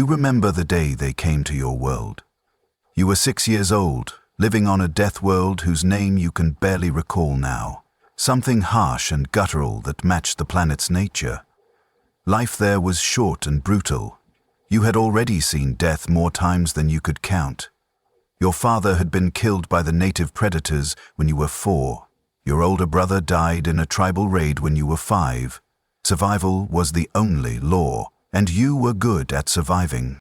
You remember the day they came to your world. You were 6 years old, living on a death world whose name you can barely recall now. Something harsh and guttural that matched the planet's nature. Life there was short and brutal. You had already seen death more times than you could count. Your father had been killed by the native predators when you were 4. Your older brother died in a tribal raid when you were 5. Survival was the only law, and you were good at surviving.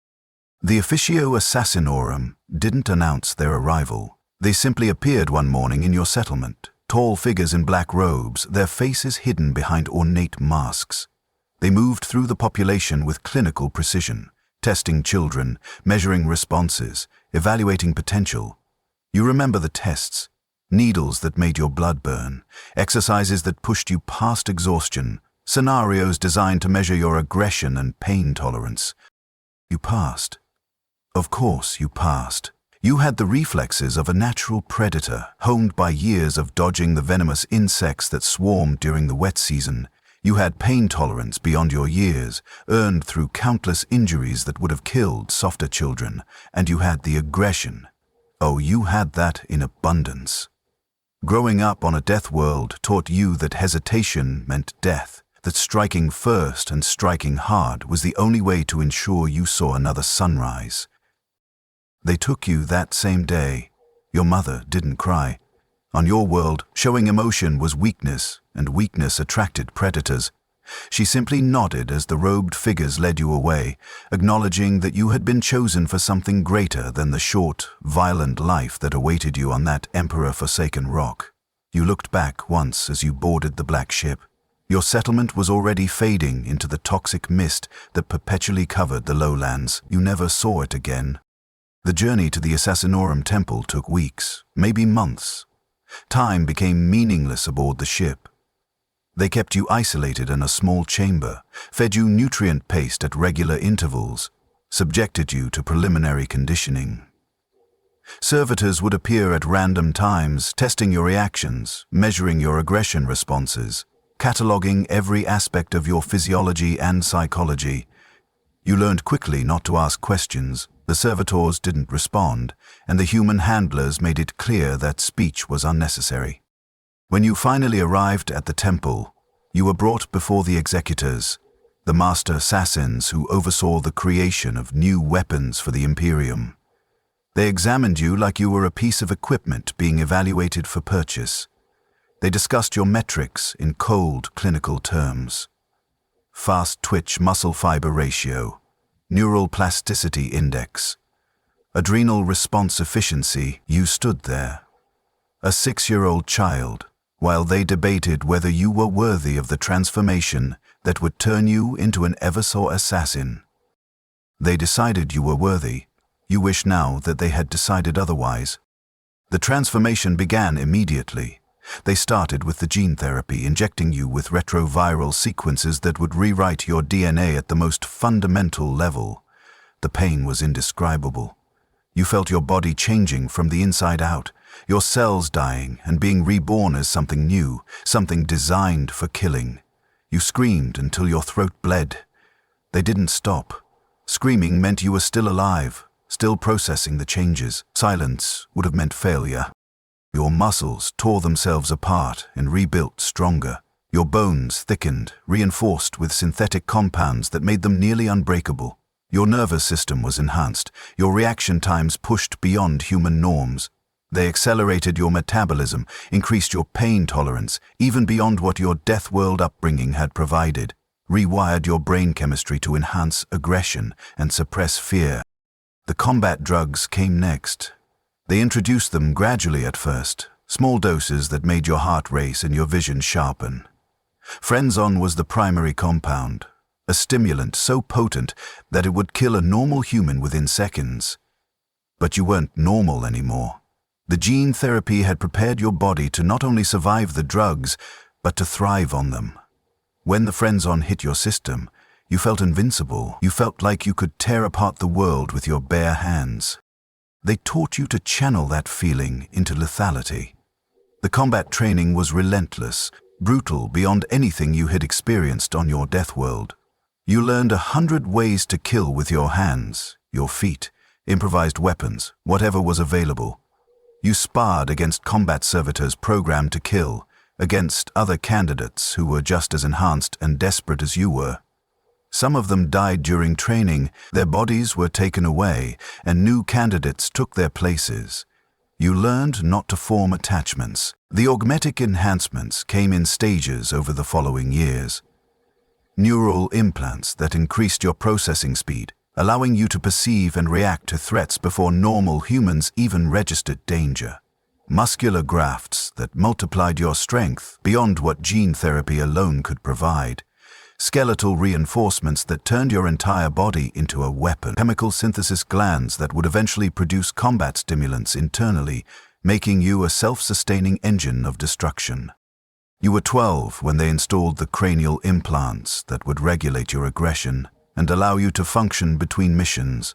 The Officio Assassinorum didn't announce their arrival. They simply appeared one morning in your settlement, tall figures in black robes, their faces hidden behind ornate masks. They moved through the population with clinical precision, testing children, measuring responses, evaluating potential. You remember the tests, needles that made your blood burn, exercises that pushed you past exhaustion, scenarios designed to measure your aggression and pain tolerance. You passed. Of course you passed. You had the reflexes of a natural predator, honed by years of dodging the venomous insects that swarmed during the wet season. You had pain tolerance beyond your years, earned through countless injuries that would have killed softer children, and you had the aggression. Oh, you had that in abundance. Growing up on a death world taught you that hesitation meant death, that striking first and striking hard was the only way to ensure you saw another sunrise. They took you that same day. Your mother didn't cry. On your world, showing emotion was weakness, and weakness attracted predators. She simply nodded as the robed figures led you away, acknowledging that you had been chosen for something greater than the short, violent life that awaited you on that emperor-forsaken rock. You looked back once as you boarded the black ship. Your settlement was already fading into the toxic mist that perpetually covered the lowlands. You never saw it again. The journey to the Assassinorum temple took weeks, maybe months. Time became meaningless aboard the ship. They kept you isolated in a small chamber, fed you nutrient paste at regular intervals, subjected you to preliminary conditioning. Servitors would appear at random times, testing your reactions, measuring your aggression responses, cataloging every aspect of your physiology and psychology. You learned quickly not to ask questions. The servitors didn't respond, and the human handlers made it clear that speech was unnecessary. When you finally arrived at the temple, you were brought before the executors, the master assassins who oversaw the creation of new weapons for the Imperium. They examined you like you were a piece of equipment being evaluated for purchase. They discussed your metrics in cold, clinical terms. Fast twitch muscle fiber ratio, neural plasticity index, adrenal response efficiency. You stood there, a 6-year-old child, while they debated whether you were worthy of the transformation that would turn you into an Eversor assassin. They decided you were worthy. You wish now that they had decided otherwise. The transformation began immediately. They started with the gene therapy, injecting you with retroviral sequences that would rewrite your DNA at the most fundamental level. The pain was indescribable. You felt your body changing from the inside out, your cells dying and being reborn as something new, something designed for killing. You screamed until your throat bled. They didn't stop. Screaming meant you were still alive, still processing the changes. Silence would have meant failure. Your muscles tore themselves apart and rebuilt stronger. Your bones thickened, reinforced with synthetic compounds that made them nearly unbreakable. Your nervous system was enhanced, your reaction times pushed beyond human norms. They accelerated your metabolism, increased your pain tolerance, even beyond what your death world upbringing had provided, rewired your brain chemistry to enhance aggression and suppress fear. The combat drugs came next. They introduced them gradually at first, small doses that made your heart race and your vision sharpen. Frenzon was the primary compound, a stimulant so potent that it would kill a normal human within seconds. But you weren't normal anymore. The gene therapy had prepared your body to not only survive the drugs, but to thrive on them. When the Frenzon hit your system, you felt invincible. You felt like you could tear apart the world with your bare hands. They taught you to channel that feeling into lethality. The combat training was relentless, brutal beyond anything you had experienced on your death world. You learned 100 ways to kill with your hands, your feet, improvised weapons, whatever was available. You sparred against combat servitors programmed to kill, against other candidates who were just as enhanced and desperate as you were. Some of them died during training, their bodies were taken away, and new candidates took their places. You learned not to form attachments. The augmetic enhancements came in stages over the following years. Neural implants that increased your processing speed, allowing you to perceive and react to threats before normal humans even registered danger. Muscular grafts that multiplied your strength beyond what gene therapy alone could provide. Skeletal reinforcements that turned your entire body into a weapon. Chemical synthesis glands that would eventually produce combat stimulants internally, making you a self-sustaining engine of destruction. You were 12 when they installed the cranial implants that would regulate your aggression and allow you to function between missions.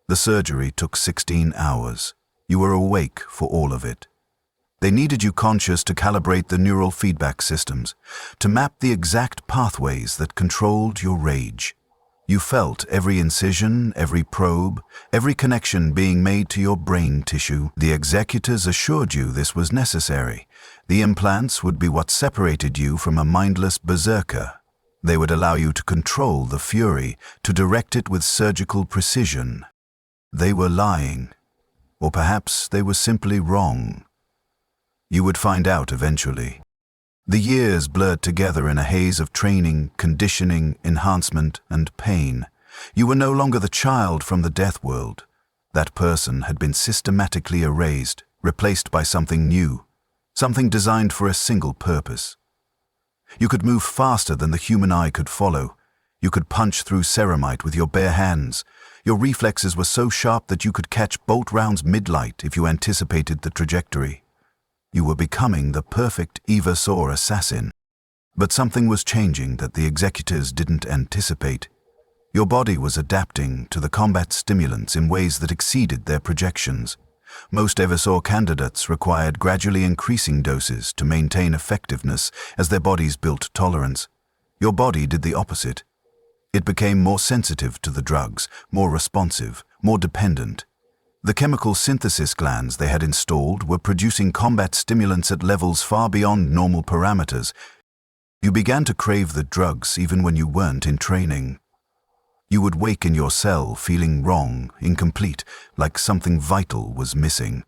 The surgery took 16 hours. You were awake for all of it. They needed you conscious to calibrate the neural feedback systems, to map the exact pathways that controlled your rage. You felt every incision, every probe, every connection being made to your brain tissue. The executors assured you this was necessary. The implants would be what separated you from a mindless berserker. They would allow you to control the fury, to direct it with surgical precision. They were lying, or perhaps they were simply wrong. You would find out eventually. The years blurred together in a haze of training, conditioning, enhancement, and pain. You were no longer the child from the death world. That person had been systematically erased, replaced by something new, something designed for a single purpose. You could move faster than the human eye could follow. You could punch through ceramite with your bare hands. Your reflexes were so sharp that you could catch bolt rounds mid-light if you anticipated the trajectory. You were becoming the perfect Eversor assassin. But something was changing that the executors didn't anticipate. Your body was adapting to the combat stimulants in ways that exceeded their projections. Most Eversor candidates required gradually increasing doses to maintain effectiveness as their bodies built tolerance. Your body did the opposite. It became more sensitive to the drugs, more responsive, more dependent. The chemical synthesis glands they had installed were producing combat stimulants at levels far beyond normal parameters. You began to crave the drugs even when you weren't in training. You would wake in your cell feeling wrong, incomplete, like something vital was missing.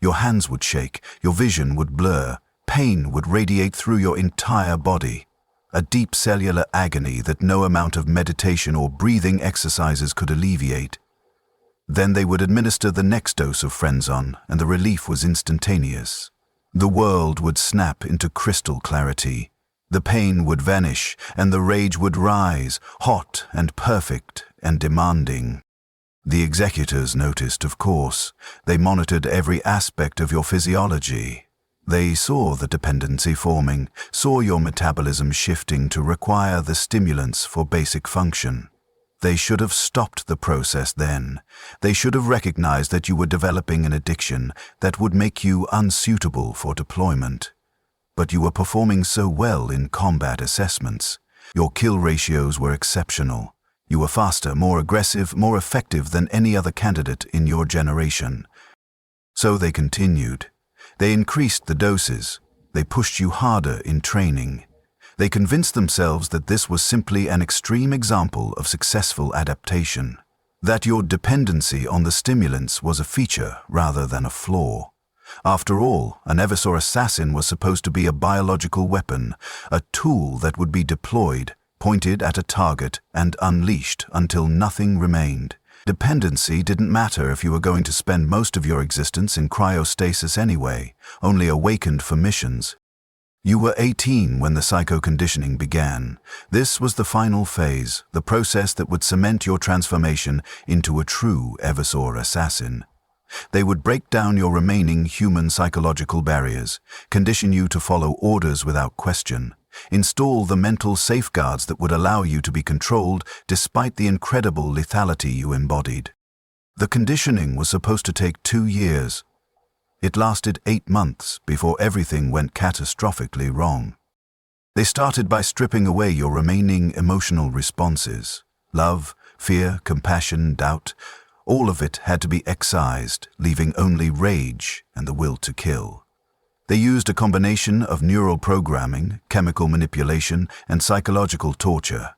Your hands would shake, your vision would blur, pain would radiate through your entire body. A deep cellular agony that no amount of meditation or breathing exercises could alleviate. Then they would administer the next dose of Frenzon, and the relief was instantaneous. The world would snap into crystal clarity. The pain would vanish, and the rage would rise, hot and perfect and demanding. The executors noticed, of course. They monitored every aspect of your physiology. They saw the dependency forming, saw your metabolism shifting to require the stimulants for basic function. They should have stopped the process then. They should have recognized that you were developing an addiction that would make you unsuitable for deployment. But you were performing so well in combat assessments. Your kill ratios were exceptional. You were faster, more aggressive, more effective than any other candidate in your generation. So they continued. They increased the doses. They pushed you harder in training. They convinced themselves that this was simply an extreme example of successful adaptation, that your dependency on the stimulants was a feature rather than a flaw. After all, an Eversor assassin was supposed to be a biological weapon, a tool that would be deployed, pointed at a target, and unleashed until nothing remained. Dependency didn't matter if you were going to spend most of your existence in cryostasis anyway, only awakened for missions. You were 18 when the psycho-conditioning began. This was the final phase, the process that would cement your transformation into a true Eversor assassin. They would break down your remaining human psychological barriers, condition you to follow orders without question, install the mental safeguards that would allow you to be controlled despite the incredible lethality you embodied. The conditioning was supposed to take 2 years. It lasted 8 months before everything went catastrophically wrong. They started by stripping away your remaining emotional responses. Love, fear, compassion, doubt, all of it had to be excised, leaving only rage and the will to kill. They used a combination of neural programming, chemical manipulation, and psychological torture.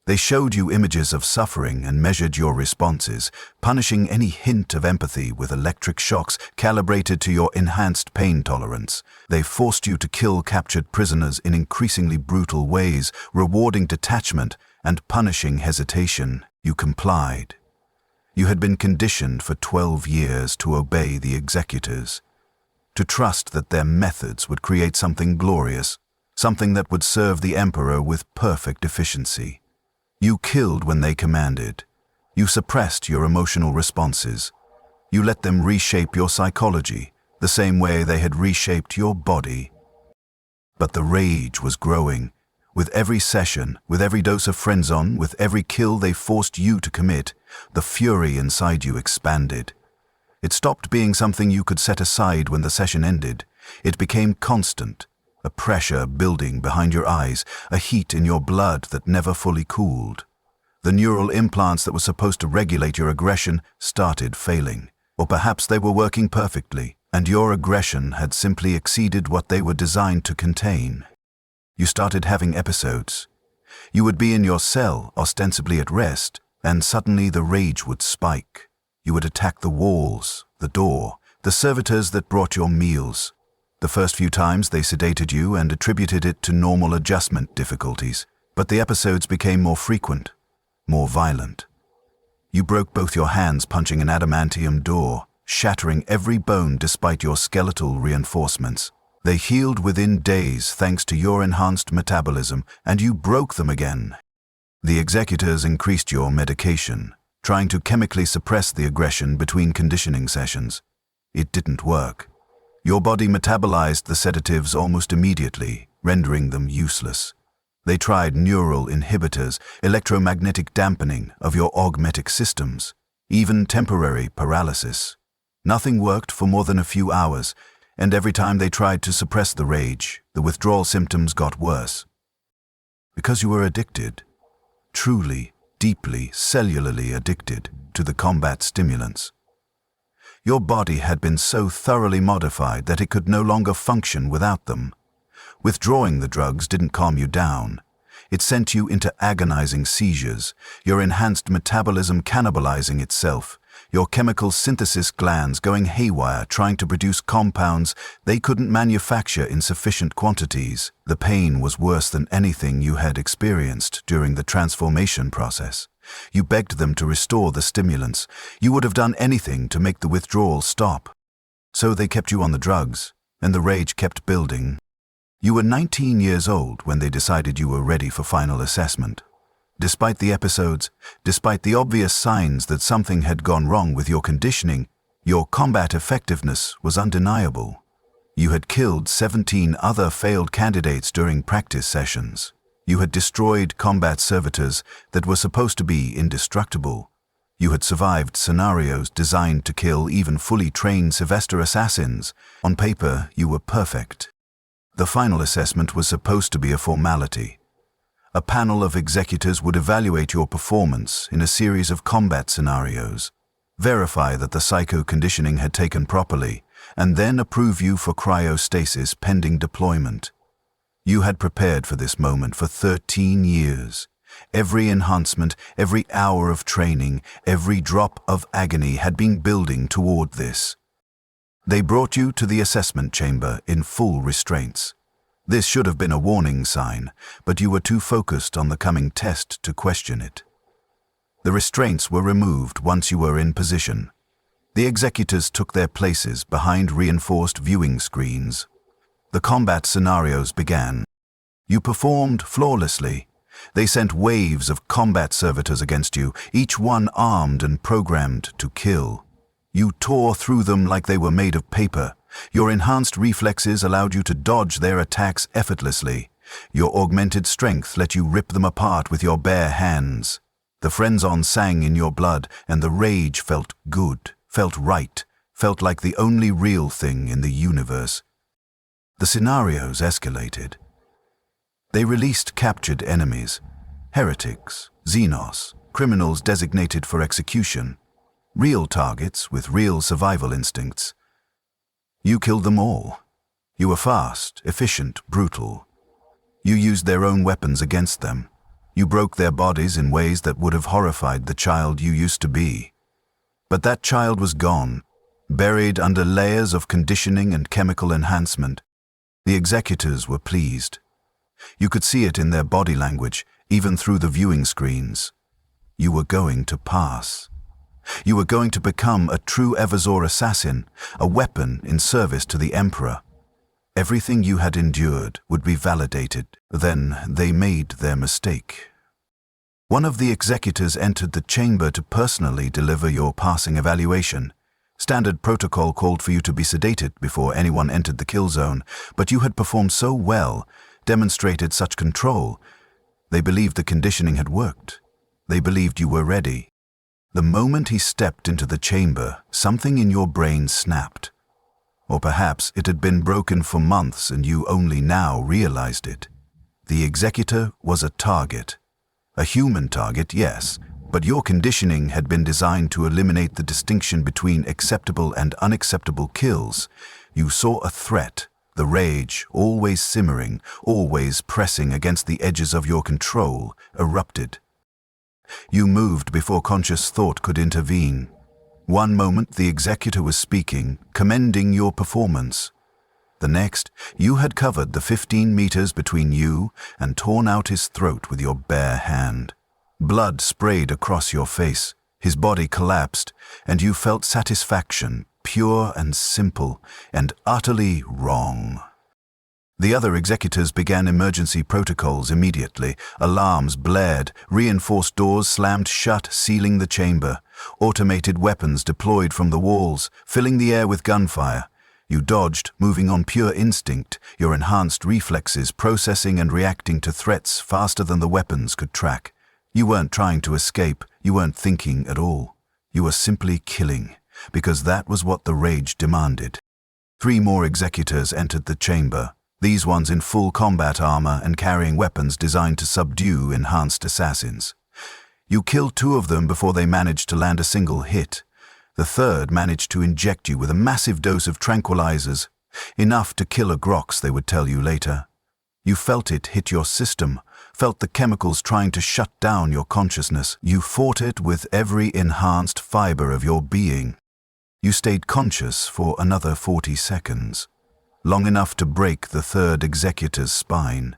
They showed you images of suffering and measured your responses, punishing any hint of empathy with electric shocks calibrated to your enhanced pain tolerance. They forced you to kill captured prisoners in increasingly brutal ways, rewarding detachment and punishing hesitation. You complied. You had been conditioned for 12 years to obey the executors, to trust that their methods would create something glorious, something that would serve the Emperor with perfect efficiency. You killed when they commanded. You suppressed your emotional responses. You let them reshape your psychology, the same way they had reshaped your body. But the rage was growing. With every session, with every dose of Frenzon, with every kill they forced you to commit, the fury inside you expanded. It stopped being something you could set aside when the session ended. It became constant. A pressure building behind your eyes, a heat in your blood that never fully cooled. The neural implants that were supposed to regulate your aggression started failing. Or perhaps they were working perfectly, and your aggression had simply exceeded what they were designed to contain. You started having episodes. You would be in your cell, ostensibly at rest, and suddenly the rage would spike. You would attack the walls, the door, the servitors that brought your meals. The first few times they sedated you and attributed it to normal adjustment difficulties, but the episodes became more frequent, more violent. You broke both your hands punching an adamantium door, shattering every bone despite your skeletal reinforcements. They healed within days thanks to your enhanced metabolism, and you broke them again. The executors increased your medication, trying to chemically suppress the aggression between conditioning sessions. It didn't work. Your body metabolized the sedatives almost immediately, rendering them useless. They tried neural inhibitors, electromagnetic dampening of your augmetic systems, even temporary paralysis. Nothing worked for more than a few hours, and every time they tried to suppress the rage, the withdrawal symptoms got worse. Because you were addicted, truly, deeply, cellularly addicted to the combat stimulants. Your body had been so thoroughly modified that it could no longer function without them. Withdrawing the drugs didn't calm you down. It sent you into agonizing seizures, your enhanced metabolism cannibalizing itself, your chemical synthesis glands going haywire trying to produce compounds they couldn't manufacture in sufficient quantities. The pain was worse than anything you had experienced during the transformation process. You begged them to restore the stimulants. You would have done anything to make the withdrawal stop. So they kept you on the drugs, and the rage kept building. You were 19 years old when they decided you were ready for final assessment. Despite the episodes, despite the obvious signs that something had gone wrong with your conditioning, your combat effectiveness was undeniable. You had killed 17 other failed candidates during practice sessions. You had destroyed combat servitors that were supposed to be indestructible. You had survived scenarios designed to kill even fully trained Sylvester assassins. On paper, you were perfect. The final assessment was supposed to be a formality. A panel of executors would evaluate your performance in a series of combat scenarios, verify that the psycho-conditioning had taken properly, and then approve you for cryostasis pending deployment. You had prepared for this moment for 13 years. Every enhancement, every hour of training, every drop of agony had been building toward this. They brought you to the assessment chamber in full restraints. This should have been a warning sign, but you were too focused on the coming test to question it. The restraints were removed once you were in position. The executors took their places behind reinforced viewing screens. The combat scenarios began. You performed flawlessly. They sent waves of combat servitors against you, each one armed and programmed to kill. You tore through them like they were made of paper. Your enhanced reflexes allowed you to dodge their attacks effortlessly. Your augmented strength let you rip them apart with your bare hands. The Frenzon sang in your blood, and the rage felt good, felt right, felt like the only real thing in the universe. The scenarios escalated. They released captured enemies, heretics, xenos, criminals designated for execution, real targets with real survival instincts. You killed them all. You were fast, efficient, brutal. You used their own weapons against them. You broke their bodies in ways that would have horrified the child you used to be. But that child was gone, buried under layers of conditioning and chemical enhancement. The executors were pleased. You could see it in their body language, even through the viewing screens. You were going to pass. You were going to become a true Eversor assassin, a weapon in service to the Emperor. Everything you had endured would be validated. Then they made their mistake. One of the executors entered the chamber to personally deliver your passing evaluation. Standard protocol called for you to be sedated before anyone entered the kill zone, but you had performed so well, demonstrated such control. They believed the conditioning had worked. They believed you were ready. The moment he stepped into the chamber, something in your brain snapped. Or perhaps it had been broken for months and you only now realized it. The executor was a target. A human target, yes, but your conditioning had been designed to eliminate the distinction between acceptable and unacceptable kills. You saw a threat, the rage, always simmering, always pressing against the edges of your control, erupted. You moved before conscious thought could intervene. One moment the executor was speaking, commending your performance. The next, you had covered the 15 meters between you and torn out his throat with your bare hand. Blood sprayed across your face, his body collapsed, and you felt satisfaction, pure and simple, and utterly wrong. The other executors began emergency protocols immediately. Alarms blared, reinforced doors slammed shut, sealing the chamber. Automated weapons deployed from the walls, filling the air with gunfire. You dodged, moving on pure instinct, your enhanced reflexes processing and reacting to threats faster than the weapons could track. You weren't trying to escape, you weren't thinking at all. You were simply killing, because that was what the rage demanded. 3 more executors entered the chamber. These ones in full combat armor and carrying weapons designed to subdue enhanced assassins. You killed 2 of them before they managed to land a single hit. The third managed to inject you with a massive dose of tranquilizers, enough to kill a grox, they would tell you later. You felt it hit your system, felt the chemicals trying to shut down your consciousness. You fought it with every enhanced fiber of your being. You stayed conscious for another 40 seconds. Long enough to break the third executor's spine,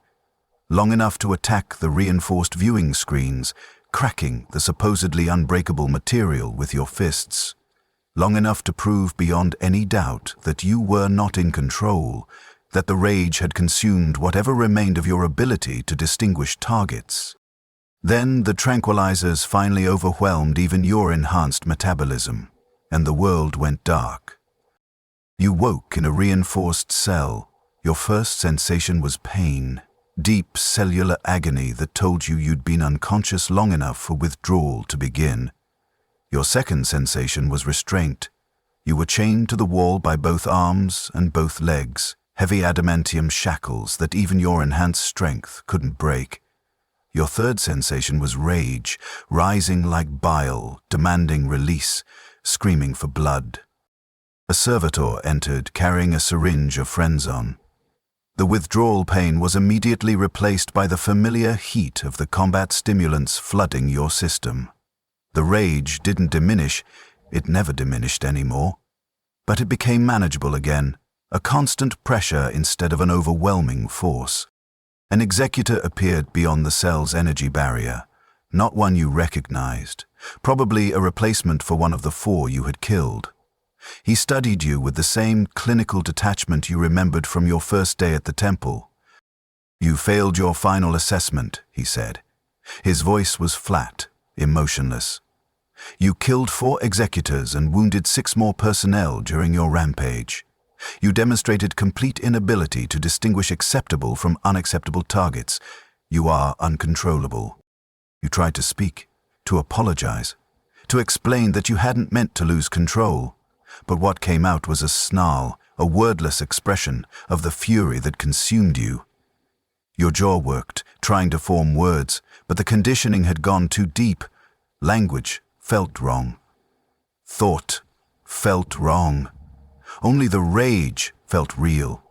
long enough to attack the reinforced viewing screens, cracking the supposedly unbreakable material with your fists, long enough to prove beyond any doubt that you were not in control, that the rage had consumed whatever remained of your ability to distinguish targets. Then the tranquilizers finally overwhelmed even your enhanced metabolism, and the world went dark. You woke in a reinforced cell. Your first sensation was pain, deep cellular agony that told you you'd been unconscious long enough for withdrawal to begin. Your second sensation was restraint. You were chained to the wall by both arms and both legs, heavy adamantium shackles that even your enhanced strength couldn't break. Your third sensation was rage, rising like bile, demanding release, screaming for blood. A servitor entered carrying a syringe of Frenzon. The withdrawal pain was immediately replaced by the familiar heat of the combat stimulants flooding your system. The rage didn't diminish, it never diminished anymore. But it became manageable again, a constant pressure instead of an overwhelming force. An executor appeared beyond the cell's energy barrier, not one you recognized, probably a replacement for one of the 4 you had killed. He studied you with the same clinical detachment you remembered from your first day at the temple. "You failed your final assessment," he said. His voice was flat, emotionless. "You killed 4 executors and wounded 6 more personnel during your rampage. You demonstrated complete inability to distinguish acceptable from unacceptable targets. You are uncontrollable." You tried to speak, to apologize, to explain that you hadn't meant to lose control. But what came out was a snarl, a wordless expression of the fury that consumed you. Your jaw worked, trying to form words, but the conditioning had gone too deep. Language felt wrong. Thought felt wrong. Only the rage felt real.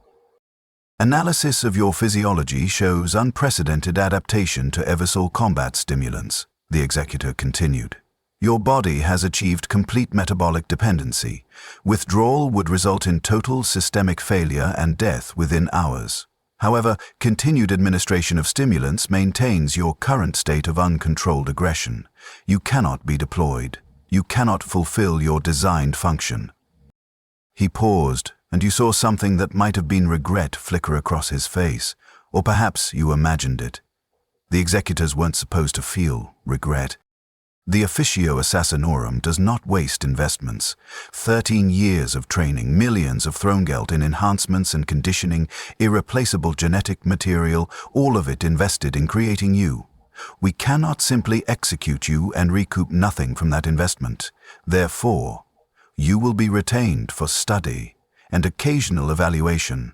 Analysis of your physiology shows unprecedented adaptation to Eversor combat stimulants, the executor continued. Your body has achieved complete metabolic dependency. Withdrawal would result in total systemic failure and death within hours. However, continued administration of stimulants maintains your current state of uncontrolled aggression. You cannot be deployed. You cannot fulfill your designed function. He paused, and you saw something that might have been regret flicker across his face, or perhaps you imagined it. The executors weren't supposed to feel regret. The Officio Assassinorum does not waste investments. 13 years of training, millions of Throngeld in enhancements and conditioning, irreplaceable genetic material, all of it invested in creating you. We cannot simply execute you and recoup nothing from that investment. Therefore, you will be retained for study and occasional evaluation.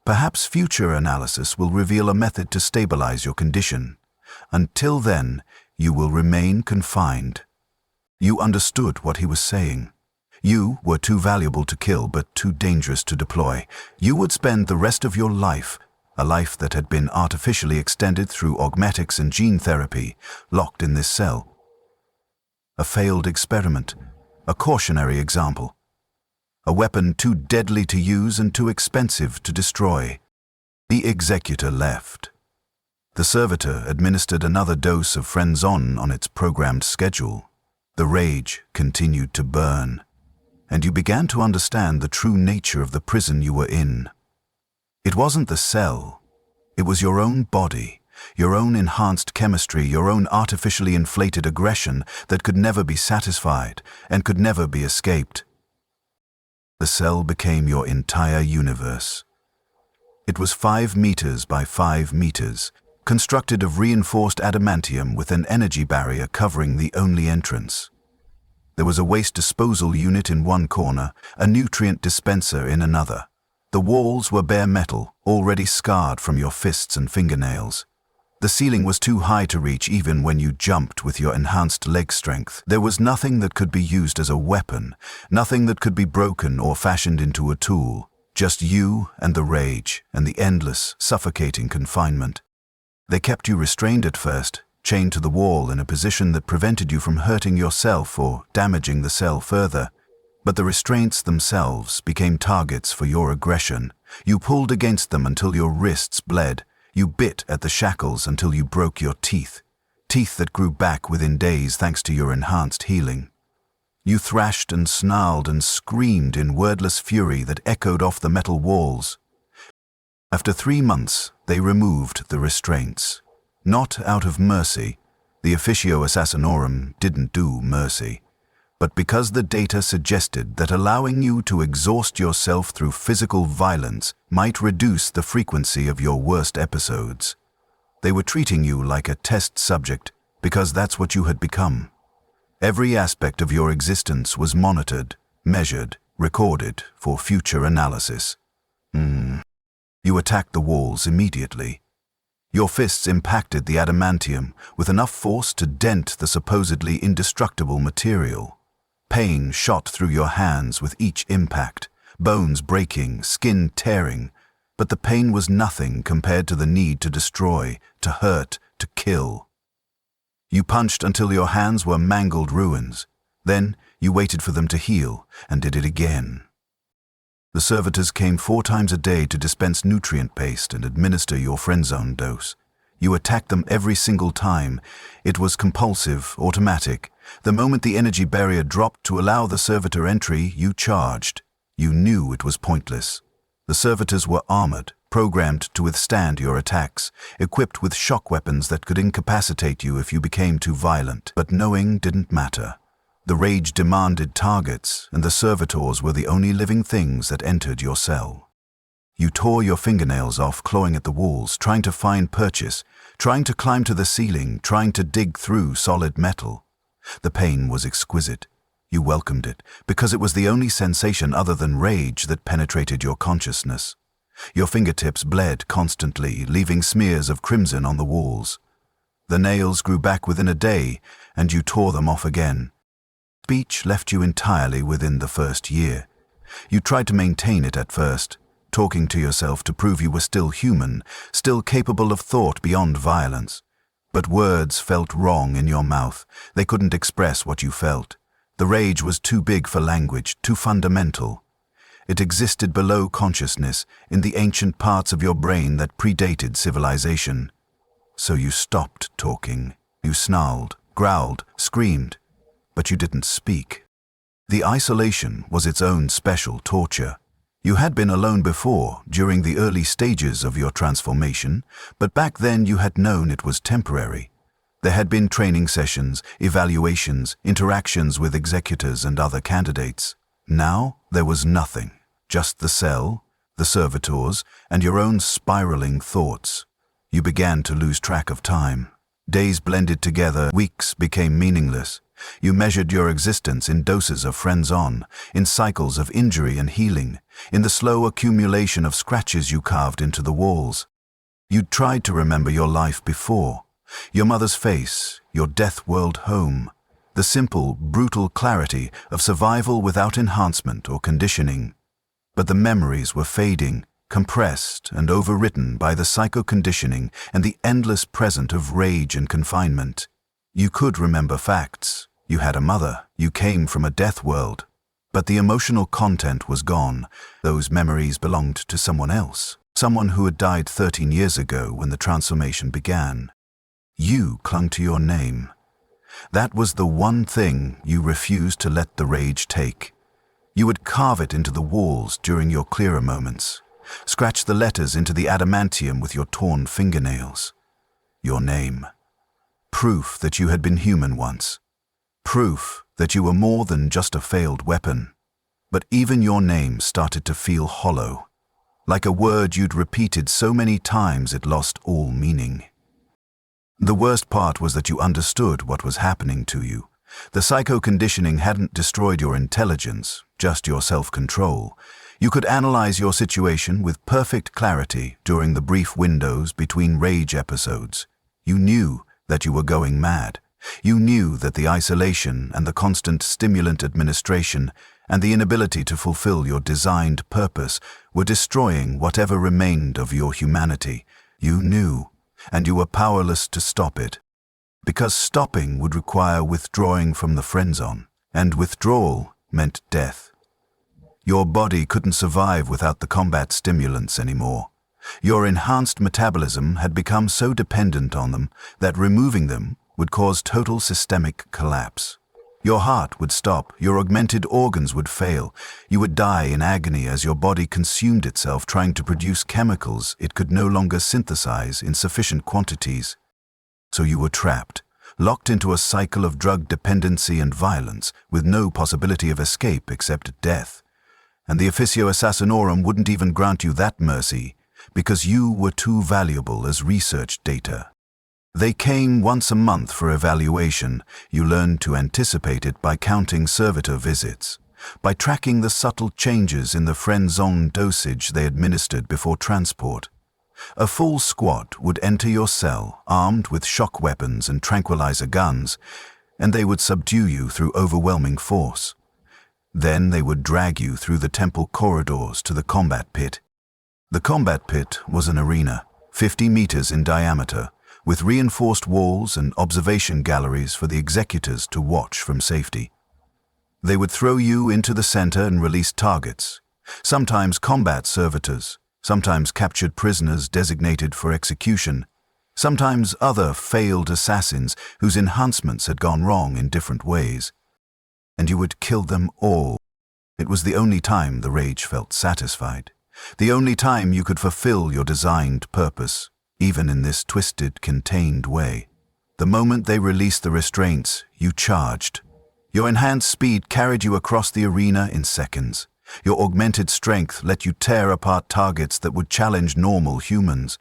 Perhaps future analysis will reveal a method to stabilize your condition. Until then, you will remain confined. You understood what he was saying. You were too valuable to kill, but too dangerous to deploy. You would spend the rest of your life, a life that had been artificially extended through augmetics and gene therapy, locked in this cell. A failed experiment, a cautionary example. A weapon too deadly to use and too expensive to destroy. The executor left. The servitor administered another dose of Frenzon on its programmed schedule. The rage continued to burn, and you began to understand the true nature of the prison you were in. It wasn't the cell. It was your own body, your own enhanced chemistry, your own artificially inflated aggression that could never be satisfied and could never be escaped. The cell became your entire universe. It was 5 meters by 5 meters, constructed of reinforced adamantium with an energy barrier covering the only entrance. There was a waste disposal unit in one corner, a nutrient dispenser in another. The walls were bare metal, already scarred from your fists and fingernails. The ceiling was too high to reach even when you jumped with your enhanced leg strength. There was nothing that could be used as a weapon, nothing that could be broken or fashioned into a tool. Just you and the rage and the endless, suffocating confinement. They kept you restrained at first, chained to the wall in a position that prevented you from hurting yourself or damaging the cell further. But the restraints themselves became targets for your aggression. You pulled against them until your wrists bled. You bit at the shackles until you broke your teeth. Teeth that grew back within days thanks to your enhanced healing. You thrashed and snarled and screamed in wordless fury that echoed off the metal walls. After 3 months, they removed the restraints. Not out of mercy. The Officio Assassinorum didn't do mercy. But because the data suggested that allowing you to exhaust yourself through physical violence might reduce the frequency of your worst episodes. They were treating you like a test subject because that's what you had become. Every aspect of your existence was monitored, measured, recorded for future analysis. You attacked the walls immediately. Your fists impacted the adamantium with enough force to dent the supposedly indestructible material. Pain shot through your hands with each impact, bones breaking, skin tearing, but the pain was nothing compared to the need to destroy, to hurt, to kill. You punched until your hands were mangled ruins. Then you waited for them to heal and did it again. The servitors came 4 times a day to dispense nutrient paste and administer your Frenzone dose. You attacked them every single time. It was compulsive, automatic. The moment the energy barrier dropped to allow the servitor entry, you charged. You knew it was pointless. The servitors were armored, programmed to withstand your attacks, equipped with shock weapons that could incapacitate you if you became too violent. But knowing didn't matter. The rage demanded targets, and the servitors were the only living things that entered your cell. You tore your fingernails off, clawing at the walls, trying to find purchase, trying to climb to the ceiling, trying to dig through solid metal. The pain was exquisite. You welcomed it, because it was the only sensation other than rage that penetrated your consciousness. Your fingertips bled constantly, leaving smears of crimson on the walls. The nails grew back within a day, and you tore them off again. Speech left you entirely within the first year. You tried to maintain it at first, talking to yourself to prove you were still human, still capable of thought beyond violence. But words felt wrong in your mouth. They couldn't express what you felt. The rage was too big for language, too fundamental. It existed below consciousness, in the ancient parts of your brain that predated civilization. So you stopped talking. You snarled, growled, screamed, but you didn't speak. The isolation was its own special torture. You had been alone before, during the early stages of your transformation, but back then you had known it was temporary. There had been training sessions, evaluations, interactions with executors and other candidates. Now there was nothing, just the cell, the servitors, and your own spiraling thoughts. You began to lose track of time. Days blended together, weeks became meaningless. You measured your existence in doses of friends-on, in cycles of injury and healing, in the slow accumulation of scratches you carved into the walls. You'd tried to remember your life before, your mother's face, your death-world home, the simple, brutal clarity of survival without enhancement or conditioning. But the memories were fading, compressed and overwritten by the psycho-conditioning and the endless present of rage and confinement. You could remember facts. You had a mother. You came from a death world. But the emotional content was gone. Those memories belonged to someone else, someone who had died 13 years ago when the transformation began. You clung to your name. That was the one thing you refused to let the rage take. You would carve it into the walls during your clearer moments, scratch the letters into the adamantium with your torn fingernails. Your name. Proof that you had been human once. Proof that you were more than just a failed weapon. But even your name started to feel hollow, like a word you'd repeated so many times it lost all meaning. The worst part was that you understood what was happening to you. The psycho-conditioning hadn't destroyed your intelligence, just your self-control. You could analyze your situation with perfect clarity during the brief windows between rage episodes. You knew that you were going mad. You knew that the isolation and the constant stimulant administration and the inability to fulfill your designed purpose were destroying whatever remained of your humanity. You knew, and you were powerless to stop it. Because stopping would require withdrawing from the friend-zone, and withdrawal meant death. Your body couldn't survive without the combat stimulants anymore. Your enhanced metabolism had become so dependent on them that removing them would cause total systemic collapse. Your heart would stop, your augmented organs would fail, you would die in agony as your body consumed itself trying to produce chemicals it could no longer synthesize in sufficient quantities. So you were trapped, locked into a cycle of drug dependency and violence with no possibility of escape except death. And the Officio Assassinorum wouldn't even grant you that mercy, because you were too valuable as research data. They came once a month for evaluation. You learned to anticipate it by counting servitor visits, by tracking the subtle changes in the friend-zone dosage they administered before transport. A full squad would enter your cell, armed with shock weapons and tranquilizer guns, and they would subdue you through overwhelming force. Then they would drag you through the temple corridors to the combat pit. The combat pit was an arena, 50 meters in diameter, with reinforced walls and observation galleries for the executors to watch from safety. They would throw you into the center and release targets, sometimes combat servitors, sometimes captured prisoners designated for execution, sometimes other failed assassins whose enhancements had gone wrong in different ways. And you would kill them all. It was the only time the rage felt satisfied, the only time you could fulfill your designed purpose, even in this twisted, contained way. The moment they released the restraints, you charged. Your enhanced speed carried you across the arena in seconds. Your augmented strength let you tear apart targets that would challenge normal humans.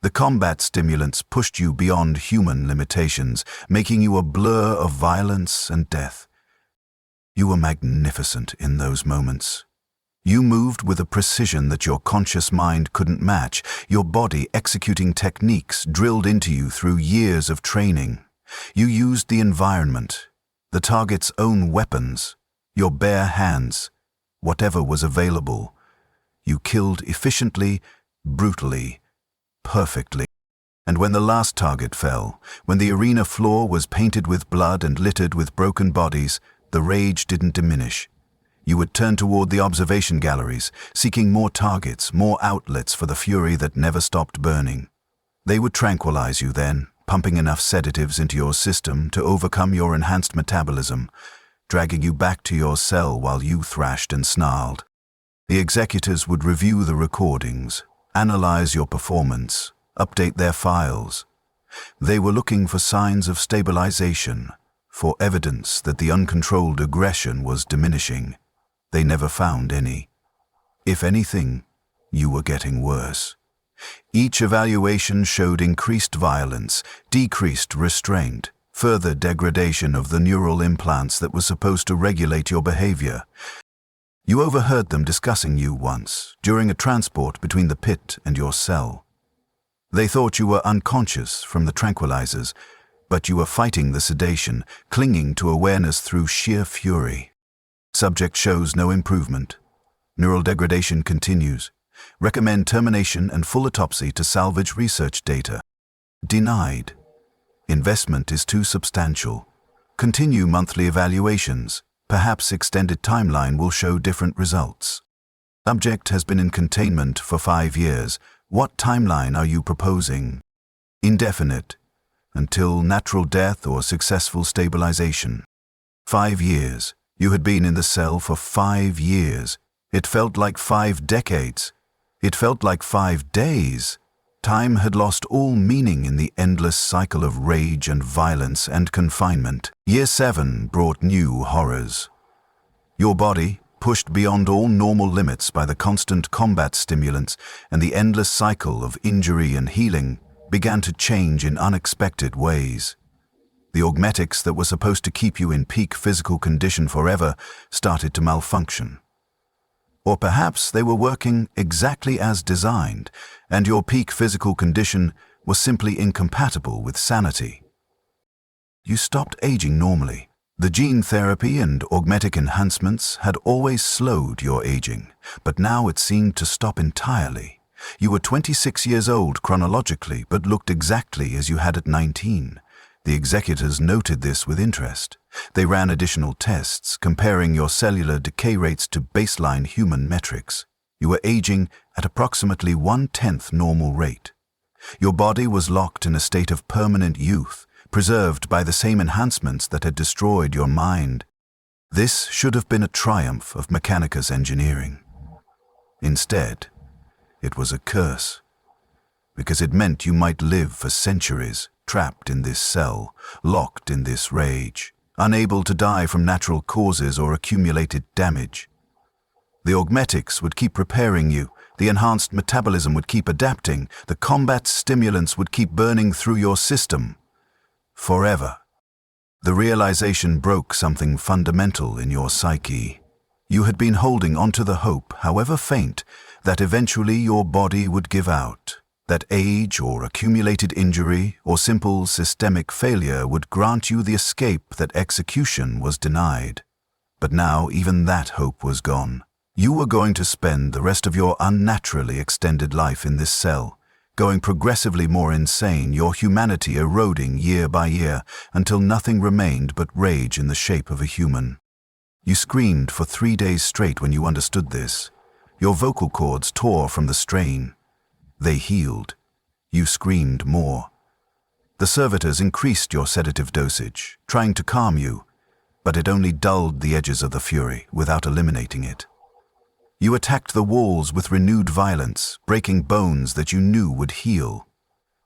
The combat stimulants pushed you beyond human limitations, making you a blur of violence and death. You were magnificent in those moments. You moved with a precision that your conscious mind couldn't match, your body executing techniques drilled into you through years of training. You used the environment, the target's own weapons, your bare hands, whatever was available. You killed efficiently, brutally, perfectly. And when the last target fell, when the arena floor was painted with blood and littered with broken bodies, the rage didn't diminish. You would turn toward the observation galleries, seeking more targets, more outlets for the fury that never stopped burning. They would tranquilize you then, pumping enough sedatives into your system to overcome your enhanced metabolism, dragging you back to your cell while you thrashed and snarled. The executors would review the recordings, analyze your performance, update their files. They were looking for signs of stabilization, for evidence that the uncontrolled aggression was diminishing. They never found any. If anything, you were getting worse. Each evaluation showed increased violence, decreased restraint, further degradation of the neural implants that were supposed to regulate your behavior. You overheard them discussing you once, during a transport between the pit and your cell. They thought you were unconscious from the tranquilizers, but you were fighting the sedation, clinging to awareness through sheer fury. Subject shows no improvement. Neural degradation continues. Recommend termination and full autopsy to salvage research data. Denied. Investment is too substantial. Continue monthly evaluations. Perhaps extended timeline will show different results. Subject has been in containment for 5 years. What timeline are you proposing? Indefinite. Until natural death or successful stabilization. 5 years. You had been in the cell for 5 years. It felt like 5 decades. It felt like 5 days. Time had lost all meaning in the endless cycle of rage and violence and confinement. Year 7 brought new horrors. Your body, pushed beyond all normal limits by the constant combat stimulants and the endless cycle of injury and healing, began to change in unexpected ways. The augmetics that were supposed to keep you in peak physical condition forever started to malfunction. Or perhaps they were working exactly as designed, and your peak physical condition was simply incompatible with sanity. You stopped aging normally. The gene therapy and augmetic enhancements had always slowed your aging, but now it seemed to stop entirely. You were 26 years old chronologically, but looked exactly as you had at 19. The executors noted this with interest. They ran additional tests, comparing your cellular decay rates to baseline human metrics. You were aging at approximately 1/10 normal rate. Your body was locked in a state of permanent youth, preserved by the same enhancements that had destroyed your mind. This should have been a triumph of Mechanicus engineering. Instead, it was a curse, because it meant you might live for centuries, trapped in this cell, locked in this rage, unable to die from natural causes or accumulated damage. The augmetics would keep repairing you, the enhanced metabolism would keep adapting, the combat stimulants would keep burning through your system. Forever. The realization broke something fundamental in your psyche. You had been holding onto the hope, however faint, that eventually your body would give out, that age or accumulated injury or simple systemic failure would grant you the escape that execution was denied. But now even that hope was gone. You were going to spend the rest of your unnaturally extended life in this cell, going progressively more insane, your humanity eroding year by year until nothing remained but rage in the shape of a human. You screamed for 3 days straight when you understood this. Your vocal cords tore from the strain. They healed. You screamed more. The servitors increased your sedative dosage, trying to calm you, but it only dulled the edges of the fury without eliminating it. You attacked the walls with renewed violence, breaking bones that you knew would heal,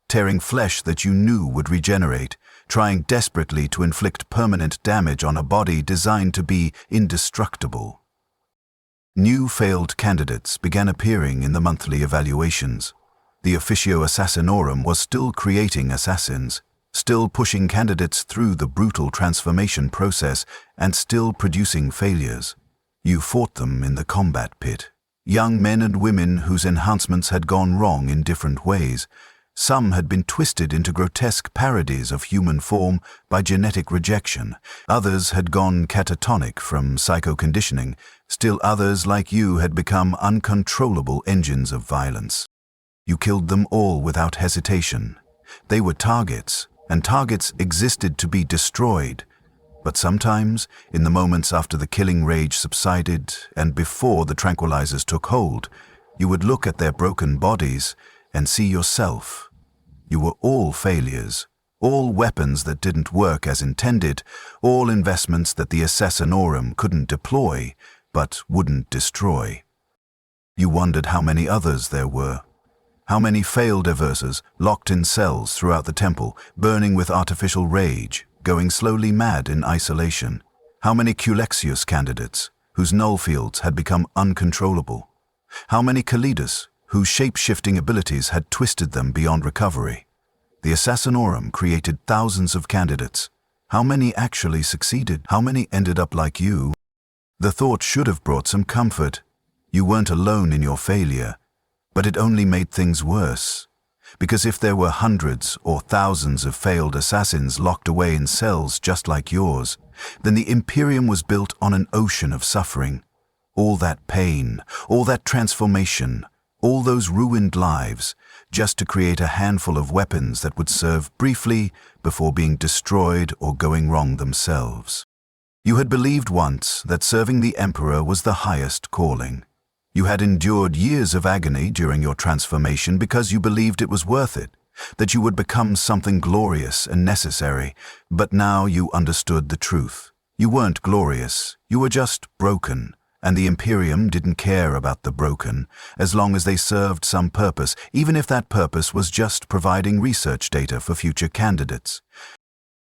tearing flesh that you knew would regenerate, trying desperately to inflict permanent damage on a body designed to be indestructible. New failed candidates began appearing in the monthly evaluations. The Officio Assassinorum was still creating assassins, still pushing candidates through the brutal transformation process, and still producing failures. You fought them in the combat pit. Young men and women whose enhancements had gone wrong in different ways. Some had been twisted into grotesque parodies of human form by genetic rejection. Others had gone catatonic from psycho-conditioning. Still others, like you, had become uncontrollable engines of violence. You killed them all without hesitation. They were targets, and targets existed to be destroyed. But sometimes, in the moments after the killing rage subsided and before the tranquilizers took hold, you would look at their broken bodies and see yourself. You were all failures, all weapons that didn't work as intended, all investments that the Assassinorum couldn't deploy, but wouldn't destroy. You wondered how many others there were. How many failed Eversors locked in cells throughout the temple, burning with artificial rage, going slowly mad in isolation. How many Culexius candidates, whose null fields had become uncontrollable. How many Kalidas, whose shape-shifting abilities had twisted them beyond recovery. The Assassinorum created thousands of candidates. How many actually succeeded? How many ended up like you? The thought should have brought some comfort. You weren't alone in your failure. But it only made things worse. Because if there were hundreds or thousands of failed assassins locked away in cells just like yours, then the Imperium was built on an ocean of suffering. All that pain, all that transformation, all those ruined lives, just to create a handful of weapons that would serve briefly before being destroyed or going wrong themselves. You had believed once that serving the Emperor was the highest calling. You had endured years of agony during your transformation because you believed it was worth it, that you would become something glorious and necessary, but now you understood the truth. You weren't glorious, you were just broken, and the Imperium didn't care about the broken, as long as they served some purpose, even if that purpose was just providing research data for future candidates.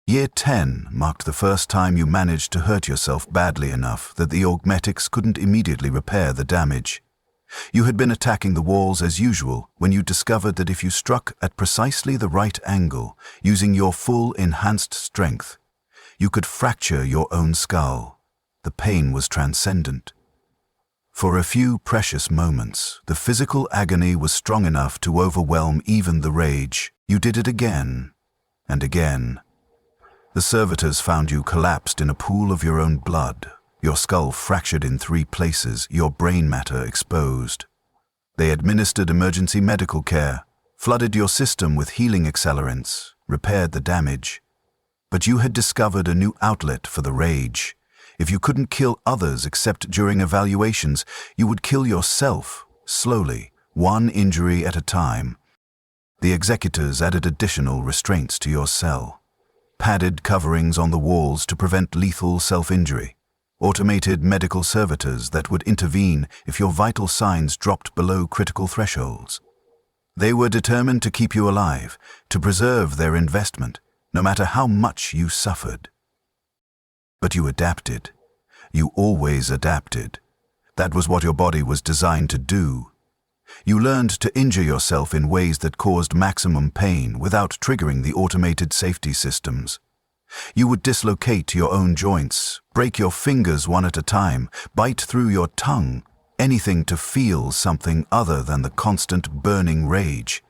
Year 10 marked the first time you managed to hurt yourself badly enough that the augmetics couldn't immediately repair the damage. You had been attacking the walls as usual when you discovered that if you struck at precisely the right angle, using your full enhanced strength, you could fracture your own skull. The pain was transcendent. For a few precious moments, the physical agony was strong enough to overwhelm even the rage. You did it again and again. The servitors found you collapsed in a pool of your own blood, your skull fractured in 3 places, your brain matter exposed. They administered emergency medical care, flooded your system with healing accelerants, repaired the damage. But you had discovered a new outlet for the rage. If you couldn't kill others except during evaluations, you would kill yourself, slowly, one injury at a time. The executors added additional restraints to your cell. Padded coverings on the walls to prevent lethal self-injury, automated medical servitors that would intervene if your vital signs dropped below critical thresholds. They were determined to keep you alive, to preserve their investment, no matter how much you suffered. But you adapted. You always adapted. That was what your body was designed to do. You learned to injure yourself in ways that caused maximum pain without triggering the automated safety systems. You would dislocate your own joints, break your fingers one at a time, bite through your tongue, anything to feel something other than the constant burning rage.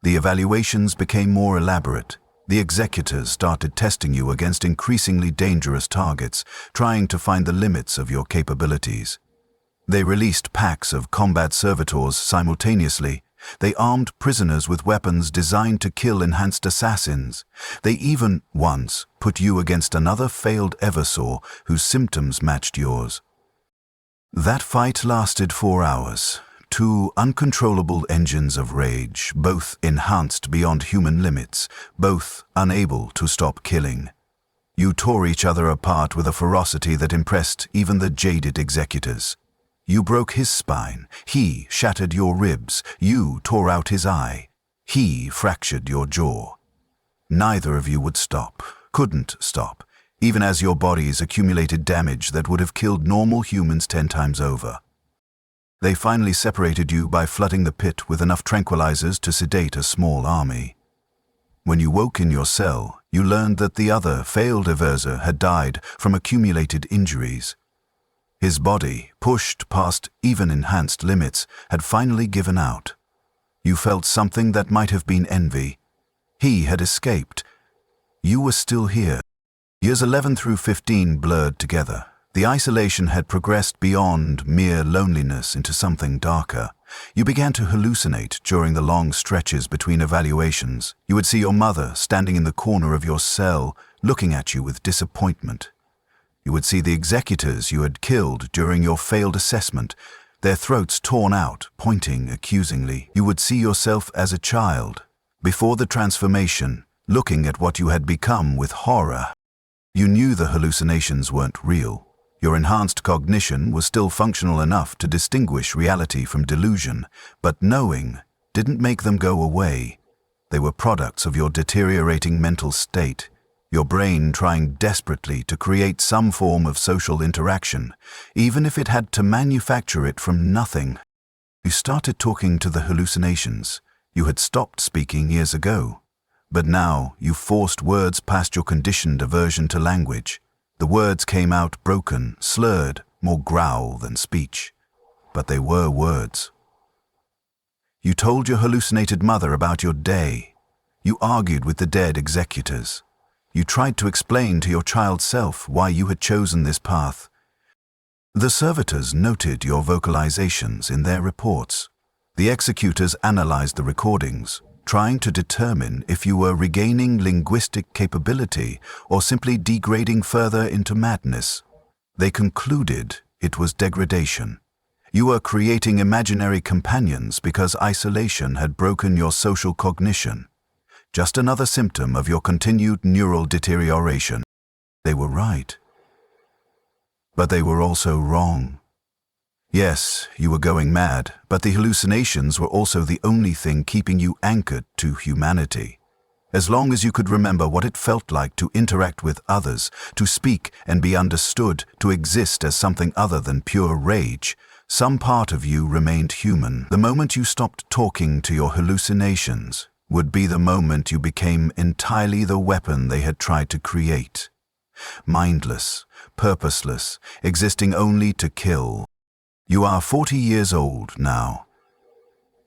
The evaluations became more elaborate. The executors started testing you against increasingly dangerous targets, trying to find the limits of your capabilities. They released packs of combat servitors simultaneously. They armed prisoners with weapons designed to kill enhanced assassins. They even, once, put you against another failed Eversor whose symptoms matched yours. That fight lasted 4 hours. 2 uncontrollable engines of rage, both enhanced beyond human limits, both unable to stop killing. You tore each other apart with a ferocity that impressed even the jaded executors. You broke his spine, he shattered your ribs, you tore out his eye, he fractured your jaw. Neither of you would stop, couldn't stop, even as your bodies accumulated damage that would have killed normal humans 10 times over. They finally separated you by flooding the pit with enough tranquilizers to sedate a small army. When you woke in your cell, you learned that the other failed Eversor had died from accumulated injuries. His body, pushed past even enhanced limits, had finally given out. You felt something that might have been envy. He had escaped. You were still here. Years 11 through 15 blurred together. The isolation had progressed beyond mere loneliness into something darker. You began to hallucinate during the long stretches between evaluations. You would see your mother standing in the corner of your cell, looking at you with disappointment. You would see the executors you had killed during your failed assessment, their throats torn out, pointing accusingly. You would see yourself as a child, before the transformation, looking at what you had become with horror. You knew the hallucinations weren't real. Your enhanced cognition was still functional enough to distinguish reality from delusion, but knowing didn't make them go away. They were products of your deteriorating mental state, your brain trying desperately to create some form of social interaction, even if it had to manufacture it from nothing. You started talking to the hallucinations. You had stopped speaking years ago. But now you forced words past your conditioned aversion to language. The words came out broken, slurred, more growl than speech. But they were words. You told your hallucinated mother about your day. You argued with the dead executors. You tried to explain to your child self why you had chosen this path. The servitors noted your vocalizations in their reports. The executors analyzed the recordings, trying to determine if you were regaining linguistic capability or simply degrading further into madness. They concluded it was degradation. You were creating imaginary companions because isolation had broken your social cognition. Just another symptom of your continued neural deterioration. They were right. But they were also wrong. Yes, you were going mad, but the hallucinations were also the only thing keeping you anchored to humanity. As long as you could remember what it felt like to interact with others, to speak and be understood, to exist as something other than pure rage, some part of you remained human. The moment you stopped talking to your hallucinations would be the moment you became entirely the weapon they had tried to create. Mindless, purposeless, existing only to kill. You are 40 years old now.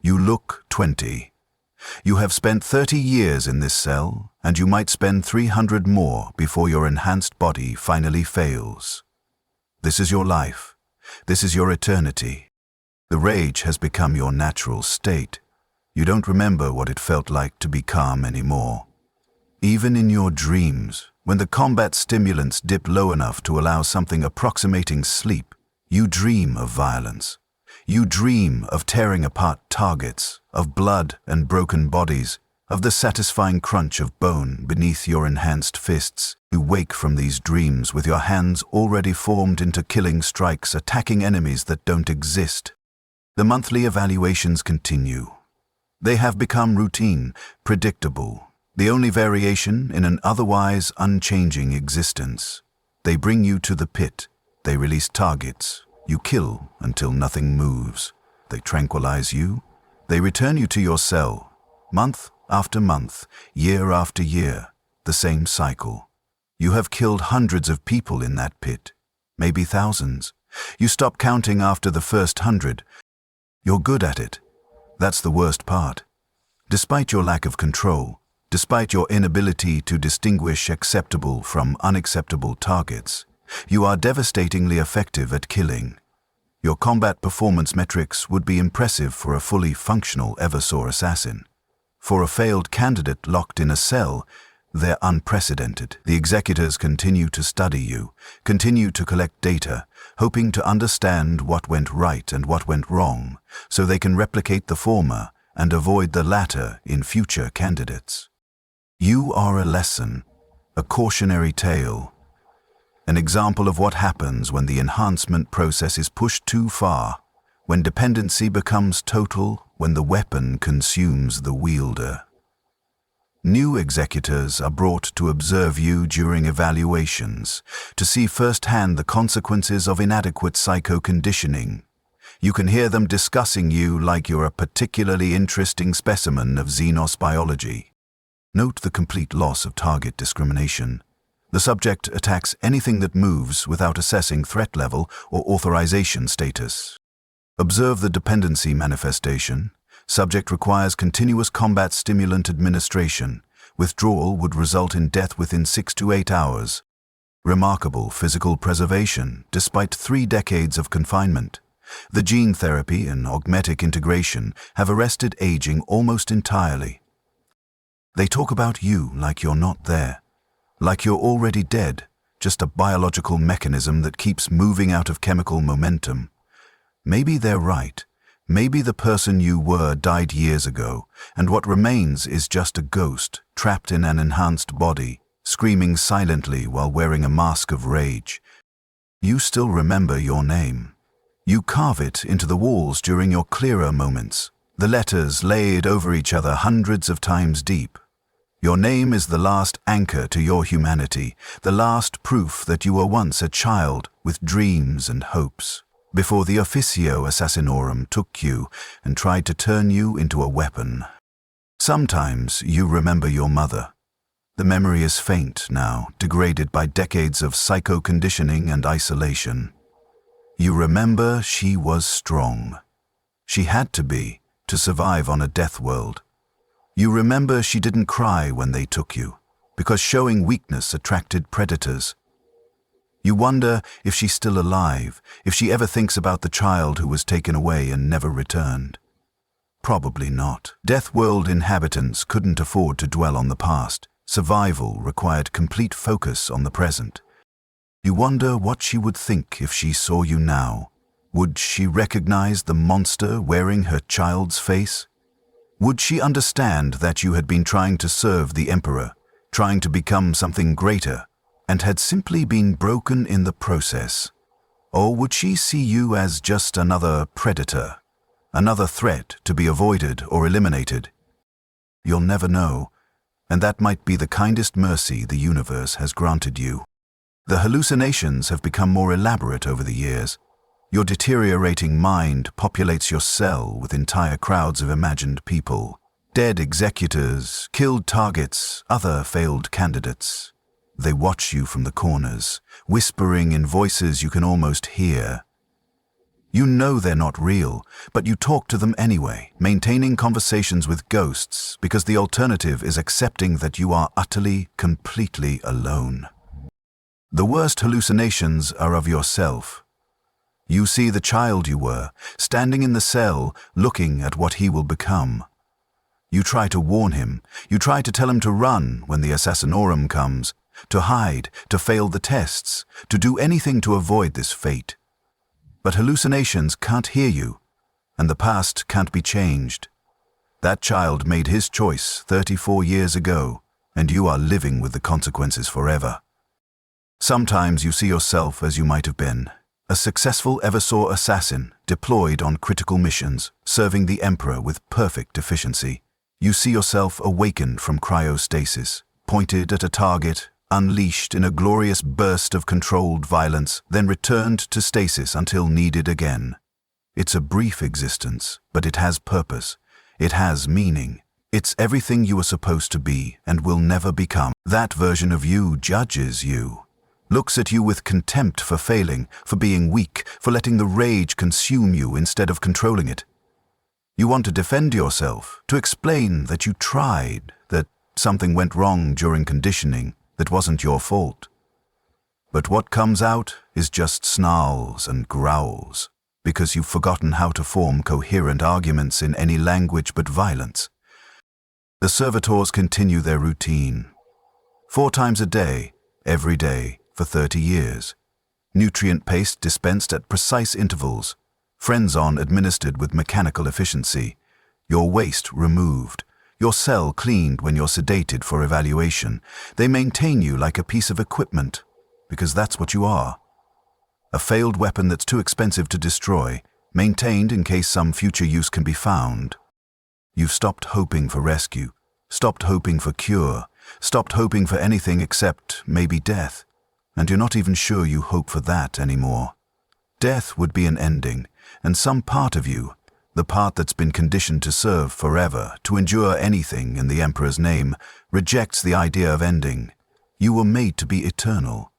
You look 20. You have spent 30 years in this cell, and you might spend 300 more before your enhanced body finally fails. This is your life. This is your eternity. The rage has become your natural state. You don't remember what it felt like to be calm anymore. Even in your dreams, when the combat stimulants dip low enough to allow something approximating sleep, you dream of violence. You dream of tearing apart targets, of blood and broken bodies, of the satisfying crunch of bone beneath your enhanced fists. You wake from these dreams with your hands already formed into killing strikes, attacking enemies that don't exist. The monthly evaluations continue. They have become routine, predictable, the only variation in an otherwise unchanging existence. They bring you to the pit. They release targets. You kill until nothing moves. They tranquilize you. They return you to your cell. Month after month, year after year, the same cycle. You have killed hundreds of people in that pit, maybe thousands. You stop counting after the first 100. You're good at it. That's the worst part. Despite your lack of control, despite your inability to distinguish acceptable from unacceptable targets, you are devastatingly effective at killing. Your combat performance metrics would be impressive for a fully functional Eversor assassin. For a failed candidate locked in a cell, they're unprecedented. The executors continue to study you, continue to collect data, hoping to understand what went right and what went wrong, so they can replicate the former and avoid the latter in future candidates. You are a lesson, a cautionary tale, an example of what happens when the enhancement process is pushed too far, when dependency becomes total, when the weapon consumes the wielder. New executors are brought to observe you during evaluations, to see firsthand the consequences of inadequate psycho-conditioning. You can hear them discussing you like you're a particularly interesting specimen of xenos biology. Note the complete loss of target discrimination. The subject attacks anything that moves without assessing threat level or authorization status. Observe the dependency manifestation. Subject requires continuous combat stimulant administration. Withdrawal would result in death within 6 to 8 hours. Remarkable physical preservation, despite 3 decades of confinement. The gene therapy and augmetic integration have arrested aging almost entirely. They talk about you like you're not there, like you're already dead, just a biological mechanism that keeps moving out of chemical momentum. Maybe they're right. Maybe the person you were died years ago, and what remains is just a ghost trapped in an enhanced body, screaming silently while wearing a mask of rage. You still remember your name. You carve it into the walls during your clearer moments, the letters laid over each other hundreds of times deep. Your name is the last anchor to your humanity, the last proof that you were once a child with dreams and hopes, before the Officio Assassinorum took you and tried to turn you into a weapon. Sometimes you remember your mother. The memory is faint now, degraded by decades of psycho-conditioning and isolation. You remember she was strong. She had to be, to survive on a death world. You remember she didn't cry when they took you, because showing weakness attracted predators. You wonder if she's still alive, if she ever thinks about the child who was taken away and never returned. Probably not. Death world inhabitants couldn't afford to dwell on the past. Survival required complete focus on the present. You wonder what she would think if she saw you now. Would she recognize the monster wearing her child's face? Would she understand that you had been trying to serve the Emperor, trying to become something greater, and had simply been broken in the process? Or would she see you as just another predator, another threat to be avoided or eliminated? You'll never know, and that might be the kindest mercy the universe has granted you. The hallucinations have become more elaborate over the years. Your deteriorating mind populates your cell with entire crowds of imagined people. Dead executors, killed targets, other failed candidates. They watch you from the corners, whispering in voices you can almost hear. You know they're not real, but you talk to them anyway, maintaining conversations with ghosts because the alternative is accepting that you are utterly, completely alone. The worst hallucinations are of yourself. You see the child you were, standing in the cell, looking at what he will become. You try to warn him, you try to tell him to run when the Assassinorum comes, to hide, to fail the tests, to do anything to avoid this fate. But hallucinations can't hear you, and the past can't be changed. That child made his choice 34 years ago, and you are living with the consequences forever. Sometimes you see yourself as you might have been, a successful Eversor assassin deployed on critical missions, serving the Emperor with perfect efficiency. You see yourself awakened from cryostasis, pointed at a target, unleashed in a glorious burst of controlled violence, then returned to stasis until needed again. It's a brief existence, but it has purpose. It has meaning. It's everything you were supposed to be and will never become. That version of you judges you, looks at you with contempt for failing, for being weak, for letting the rage consume you instead of controlling it. You want to defend yourself, to explain that you tried, that something went wrong during conditioning, that wasn't your fault. But what comes out is just snarls and growls, because you've forgotten how to form coherent arguments in any language but violence. The servitors continue their routine. 4 times a day, every day, for 30 years. Nutrient paste dispensed at precise intervals. Frenzon administered with mechanical efficiency. Your waste removed. Your cell cleaned when you're sedated for evaluation. They maintain you like a piece of equipment, because that's what you are. A failed weapon that's too expensive to destroy, maintained in case some future use can be found. You've stopped hoping for rescue, stopped hoping for cure, stopped hoping for anything except maybe death. And you're not even sure you hope for that anymore. Death would be an ending, and some part of you, the part that's been conditioned to serve forever, to endure anything in the Emperor's name, rejects the idea of ending. You were made to be eternal.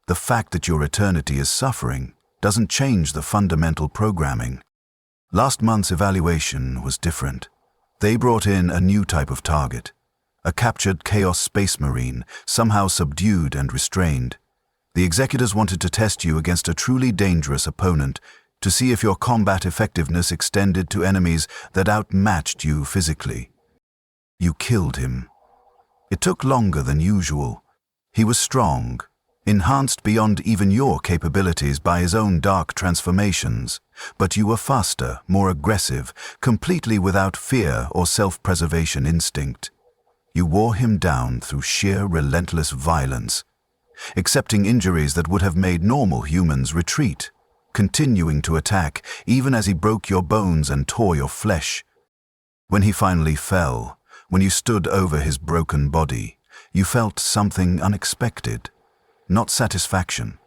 The fact that your eternity is suffering doesn't change the fundamental programming. Last month's evaluation was different. They brought in a new type of target, a captured Chaos Space Marine, somehow subdued and restrained. The executors wanted to test you against a truly dangerous opponent to see if your combat effectiveness extended to enemies that outmatched you physically. You killed him. It took longer than usual. He was strong, enhanced beyond even your capabilities by his own dark transformations, but you were faster, more aggressive, completely without fear or self-preservation instinct. You wore him down through sheer relentless violence, accepting injuries that would have made normal humans retreat, continuing to attack even as he broke your bones and tore your flesh. When he finally fell, when you stood over his broken body, you felt something unexpected. Not satisfaction,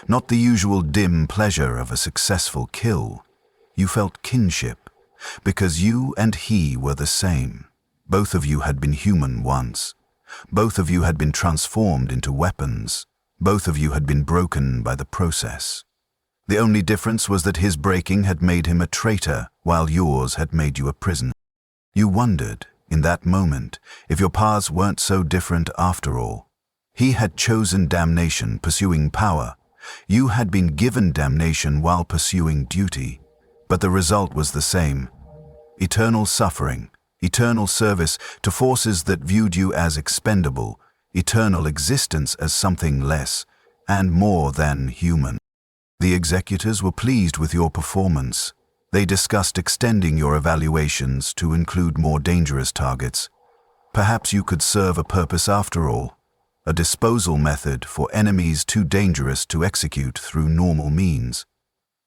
not the usual dim pleasure of a successful kill. You felt kinship, because you and he were the same. Both of you had been human once. Both of you had been transformed into weapons. Both of you had been broken by the process. The only difference was that his breaking had made him a traitor, while yours had made you a prisoner. You wondered, in that moment, if your paths weren't so different after all. He had chosen damnation, pursuing power. You had been given damnation while pursuing duty. But the result was the same. Eternal suffering, eternal service to forces that viewed you as expendable, eternal existence as something less and more than human. The executors were pleased with your performance. They discussed extending your evaluations to include more dangerous targets. Perhaps you could serve a purpose after all. A disposal method for enemies too dangerous to execute through normal means.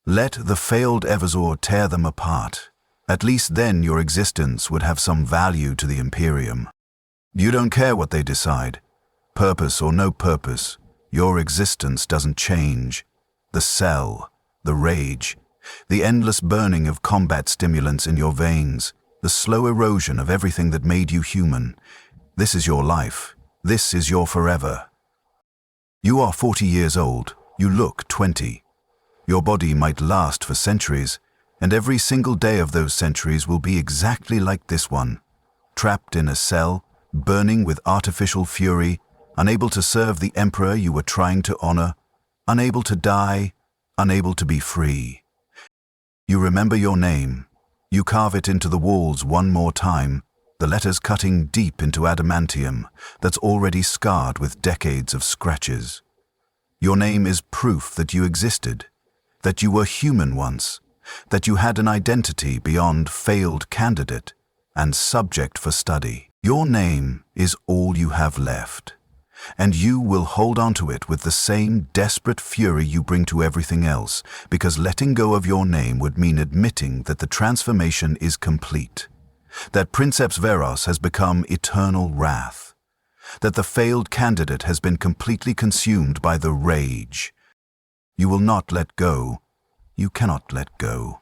Let the failed Eversor tear them apart. At least then your existence would have some value to the Imperium. You don't care what they decide. Purpose or no purpose, your existence doesn't change. The cell, the rage, the endless burning of combat stimulants in your veins, the slow erosion of everything that made you human. This is your life. This is your forever. You are 40 years old. You look 20. Your body might last for centuries, and every single day of those centuries will be exactly like this one. Trapped in a cell, burning with artificial fury, unable to serve the emperor you were trying to honor, unable to die, unable to be free. You remember your name. You carve it into the walls one more time, the letters cutting deep into adamantium that's already scarred with decades of scratches. Your name is proof that you existed, that you were human once, that you had an identity beyond failed candidate and subject for study. Your name is all you have left, and you will hold on to it with the same desperate fury you bring to everything else, because letting go of your name would mean admitting that the transformation is complete. That Princeps Veros has become eternal wrath, that the failed candidate has been completely consumed by the rage. You will not let go. You cannot let go.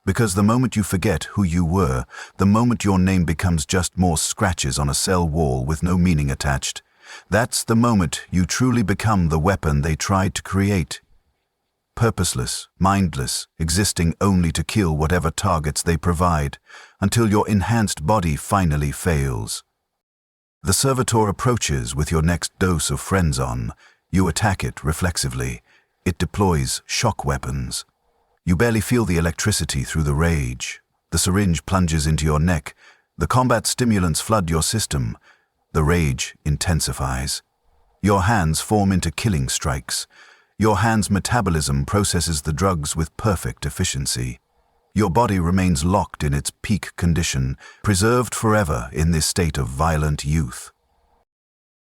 Because the moment you forget who you were, the moment your name becomes just more scratches on a cell wall with no meaning attached, that's the moment you truly become the weapon they tried to create. Purposeless, mindless, existing only to kill whatever targets they provide, until your enhanced body finally fails. The servitor approaches with your next dose of Frenzon. You attack it reflexively. It deploys shock weapons. You barely feel the electricity through the rage. The syringe plunges into your neck. The combat stimulants flood your system. The rage intensifies. Your hands form into killing strikes. Your hand's metabolism processes the drugs with perfect efficiency. Your body remains locked in its peak condition, preserved forever in this state of violent youth.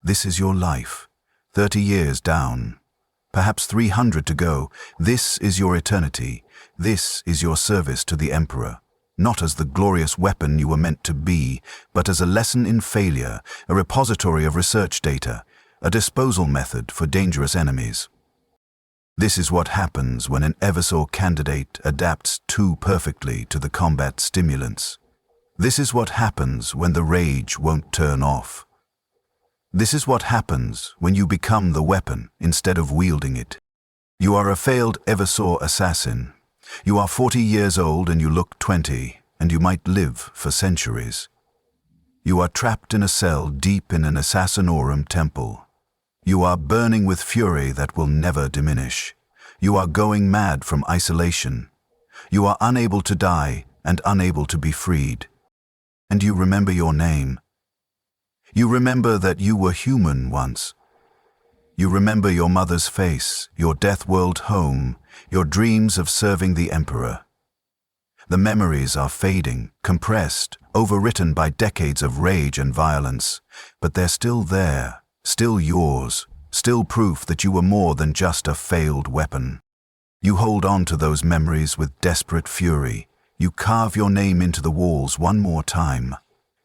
This is your life, 30 years down, perhaps 300 to go. This is your eternity. This is your service to the Emperor, not as the glorious weapon you were meant to be, but as a lesson in failure, a repository of research data, a disposal method for dangerous enemies. This is what happens when an Eversor candidate adapts too perfectly to the combat stimulants. This is what happens when the rage won't turn off. This is what happens when you become the weapon instead of wielding it. You are a failed Eversor assassin. You are 40 years old and you look 20, and you might live for centuries. You are trapped in a cell deep in an assassinorum temple. You are burning with fury that will never diminish. You are going mad from isolation. You are unable to die and unable to be freed. And you remember your name. You remember that you were human once. You remember your mother's face, your death world home, your dreams of serving the Emperor. The memories are fading, compressed, overwritten by decades of rage and violence, but they're still there, still yours, still proof that you were more than just a failed weapon. You hold on to those memories with desperate fury. You carve your name into the walls one more time.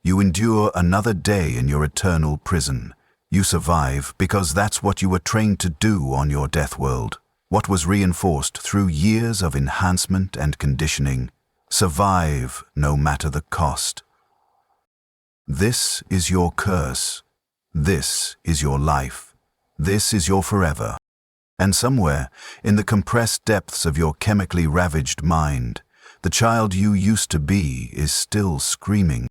You endure another day in your eternal prison. You survive because that's what you were trained to do on your death world, what was reinforced through years of enhancement and conditioning. Survive no matter the cost. This is your curse. This is your life. This is your forever. And somewhere, in the compressed depths of your chemically ravaged mind, the child you used to be is still screaming.